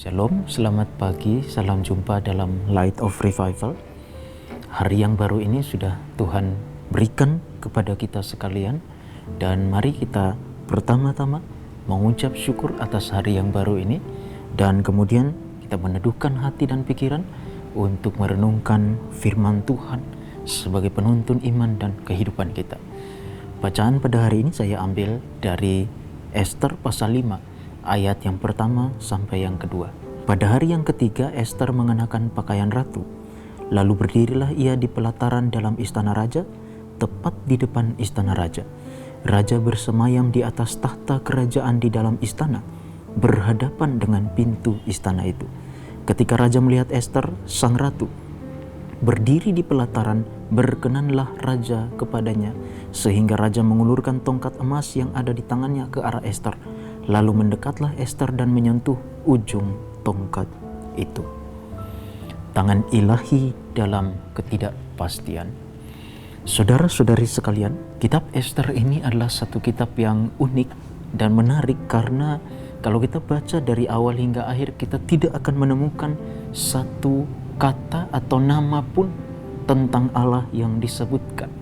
Shalom, selamat pagi, salam jumpa dalam Light of Revival. Hari yang baru ini sudah Tuhan berikan kepada kita sekalian, dan mari kita pertama-tama mengucap syukur atas hari yang baru ini, dan kemudian kita meneduhkan hati dan pikiran untuk merenungkan firman Tuhan sebagai penuntun iman dan kehidupan kita. Bacaan pada hari ini saya ambil dari Ester pasal 5 ayat yang pertama sampai yang kedua. Pada hari yang ketiga, Ester mengenakan pakaian ratu. Lalu berdirilah ia di pelataran dalam istana raja, tepat di depan istana raja. Raja bersemayam di atas tahta kerajaan di dalam istana, berhadapan dengan pintu istana itu. Ketika raja melihat Ester, sang ratu, berdiri di pelataran, berkenanlah raja kepadanya, sehingga raja mengulurkan tongkat emas yang ada di tangannya ke arah Ester. Lalu mendekatlah Ester dan menyentuh ujung tongkat itu. Tangan ilahi dalam ketidakpastian. Saudara-saudari sekalian, kitab Ester ini adalah satu kitab yang unik dan menarik, karena kalau kita baca dari awal hingga akhir, kita tidak akan menemukan satu kata atau nama pun tentang Allah yang disebutkan.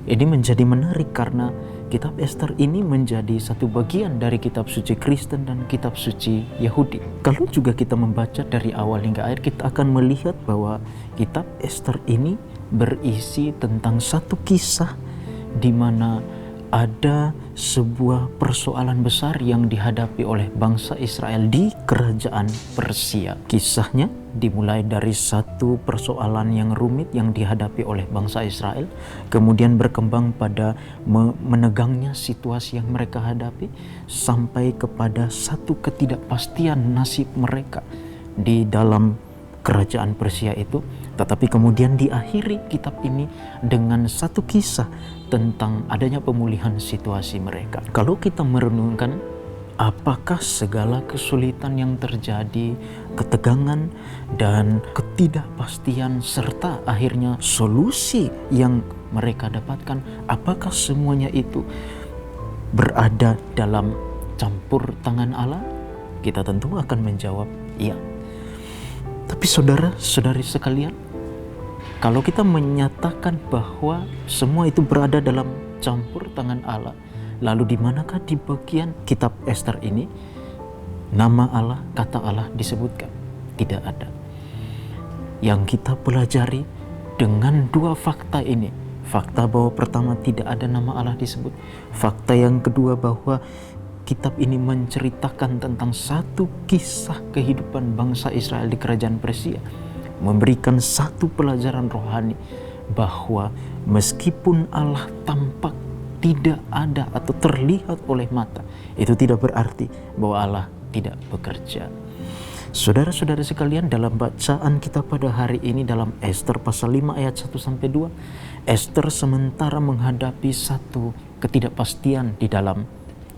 Ini menjadi menarik karena kitab Ester ini menjadi satu bagian dari kitab suci Kristen dan kitab suci Yahudi. Kalau juga kita membaca dari awal hingga akhir, kita akan melihat bahwa kitab Ester ini berisi tentang satu kisah di mana ada sebuah persoalan besar yang dihadapi oleh bangsa Israel di kerajaan Persia. Kisahnya dimulai dari satu persoalan yang rumit yang dihadapi oleh bangsa Israel, kemudian berkembang pada menegangnya situasi yang mereka hadapi, sampai kepada satu ketidakpastian nasib mereka di dalam kerajaan Persia itu. Tetapi kemudian diakhiri kitab ini dengan satu kisah tentang adanya pemulihan situasi mereka. Kalau kita merenungkan, apakah segala kesulitan yang terjadi, ketegangan dan ketidakpastian, serta akhirnya solusi yang mereka dapatkan, apakah semuanya itu berada dalam campur tangan Allah? Kita tentu akan menjawab iya. Tapi saudara-saudari sekalian, kalau kita menyatakan bahwa semua itu berada dalam campur tangan Allah, lalu di manakah di bagian kitab Ester ini nama Allah, kata Allah disebutkan? Tidak ada. Yang kita pelajari dengan dua fakta ini, fakta bahwa pertama tidak ada nama Allah disebut, fakta yang kedua bahwa kitab ini menceritakan tentang satu kisah kehidupan bangsa Israel di kerajaan Persia, memberikan satu pelajaran rohani bahwa meskipun Allah tampak tidak ada atau terlihat oleh mata, itu tidak berarti bahwa Allah tidak bekerja. Saudara-saudara sekalian, dalam bacaan kita pada hari ini dalam Ester pasal 5 ayat 1-2, Ester sementara menghadapi satu ketidakpastian di dalam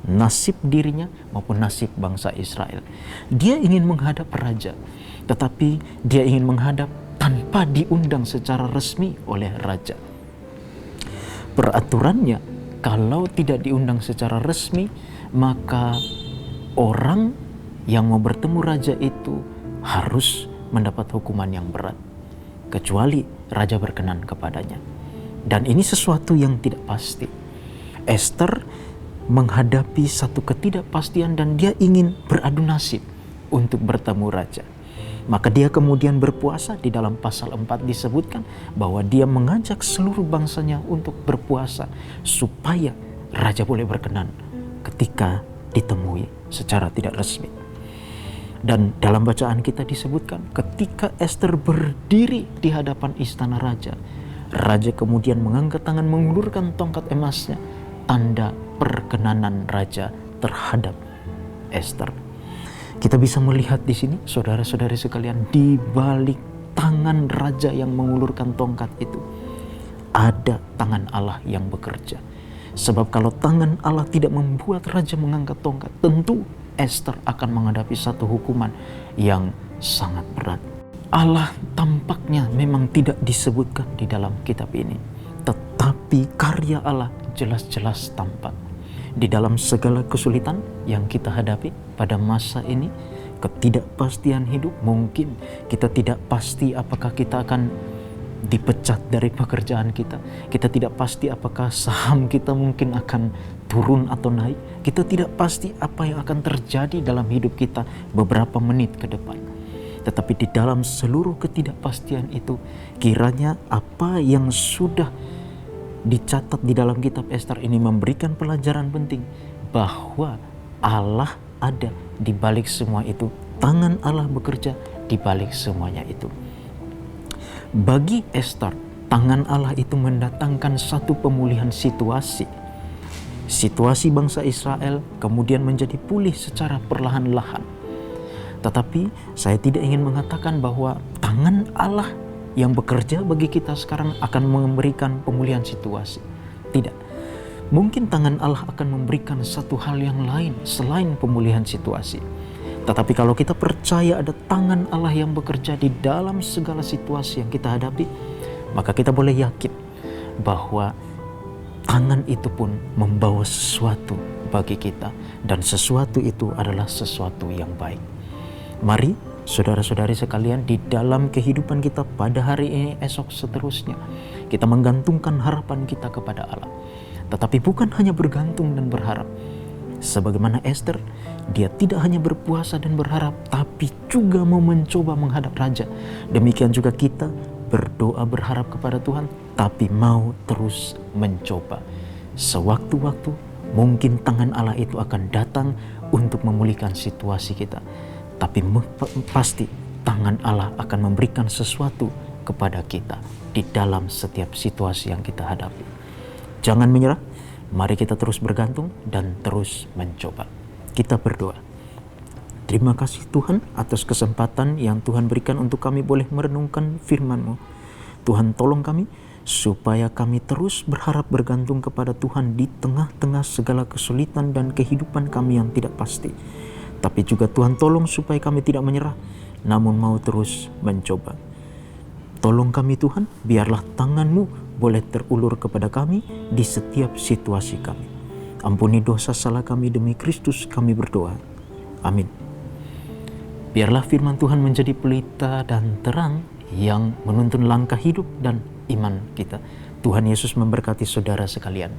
nasib dirinya maupun nasib bangsa Israel. Dia ingin menghadap raja, tetapi dia ingin menghadap tanpa diundang secara resmi oleh raja. Peraturannya, kalau tidak diundang secara resmi, maka orang yang mau bertemu raja itu harus mendapat hukuman yang berat, kecuali raja berkenan kepadanya. Dan ini sesuatu yang tidak pasti. Ester menghadapi satu ketidakpastian dan dia ingin beradu nasib untuk bertemu raja. Maka dia kemudian berpuasa. Di dalam pasal 4 disebutkan bahwa dia mengajak seluruh bangsanya untuk berpuasa supaya raja boleh berkenan ketika ditemui secara tidak resmi. Dan dalam bacaan kita disebutkan ketika Ester berdiri di hadapan istana raja, raja kemudian mengangkat tangan, mengulurkan tongkat emasnya, tanda perkenanan raja terhadap Ester. Kita bisa melihat di sini, saudara-saudari sekalian, di balik tangan raja yang mengulurkan tongkat itu ada tangan Allah yang bekerja. Sebab kalau tangan Allah tidak membuat raja mengangkat tongkat, tentu Ester akan menghadapi satu hukuman yang sangat berat. Allah tampaknya memang tidak disebutkan di dalam kitab ini, tetapi karya Allah jelas-jelas tampak. Di dalam segala kesulitan yang kita hadapi pada masa ini, ketidakpastian hidup. Mungkin kita tidak pasti apakah kita akan dipecat dari pekerjaan kita. Kita tidak pasti apakah saham kita mungkin akan turun atau naik. Kita tidak pasti apa yang akan terjadi dalam hidup kita beberapa menit ke depan. Tetapi di dalam seluruh ketidakpastian itu, kiranya apa yang sudah dicatat di dalam kitab Ester ini memberikan pelajaran penting bahwa Allah ada di balik semua itu. Tangan Allah bekerja di balik semuanya itu. Bagi Ester, tangan Allah itu mendatangkan satu pemulihan situasi. Situasi bangsa Israel kemudian menjadi pulih secara perlahan-lahan. Tetapi saya tidak ingin mengatakan bahwa tangan Allah yang bekerja bagi kita sekarang akan memberikan pemulihan situasi. Tidak. Mungkin tangan Allah akan memberikan satu hal yang lain selain pemulihan situasi. Tetapi kalau kita percaya ada tangan Allah yang bekerja di dalam segala situasi yang kita hadapi, maka kita boleh yakin bahwa tangan itu pun membawa sesuatu bagi kita, dan sesuatu itu adalah sesuatu yang baik. Mari saudara-saudari sekalian, di dalam kehidupan kita pada hari ini, esok, seterusnya, kita menggantungkan harapan kita kepada Allah. Tetapi bukan hanya bergantung dan berharap. Sebagaimana Ester, dia tidak hanya berpuasa dan berharap, tapi juga mau mencoba menghadap raja. Demikian juga kita berdoa berharap kepada Tuhan, tapi mau terus mencoba. Sewaktu-waktu mungkin tangan Allah itu akan datang untuk memulihkan situasi kita. Tapi pasti tangan Allah akan memberikan sesuatu kepada kita di dalam setiap situasi yang kita hadapi. Jangan menyerah, mari kita terus bergantung dan terus mencoba. Kita berdoa. Terima kasih Tuhan atas kesempatan yang Tuhan berikan untuk kami boleh merenungkan firman-Mu. Tuhan tolong kami supaya kami terus berharap bergantung kepada Tuhan di tengah-tengah segala kesulitan dan kehidupan kami yang tidak pasti. Tapi juga Tuhan tolong supaya kami tidak menyerah, namun mau terus mencoba. Tolong kami Tuhan, biarlah tangan-Mu boleh terulur kepada kami di setiap situasi kami. Ampuni dosa salah kami, demi Kristus kami berdoa. Amin. Biarlah firman Tuhan menjadi pelita dan terang yang menuntun langkah hidup dan iman kita. Tuhan Yesus memberkati saudara sekalian.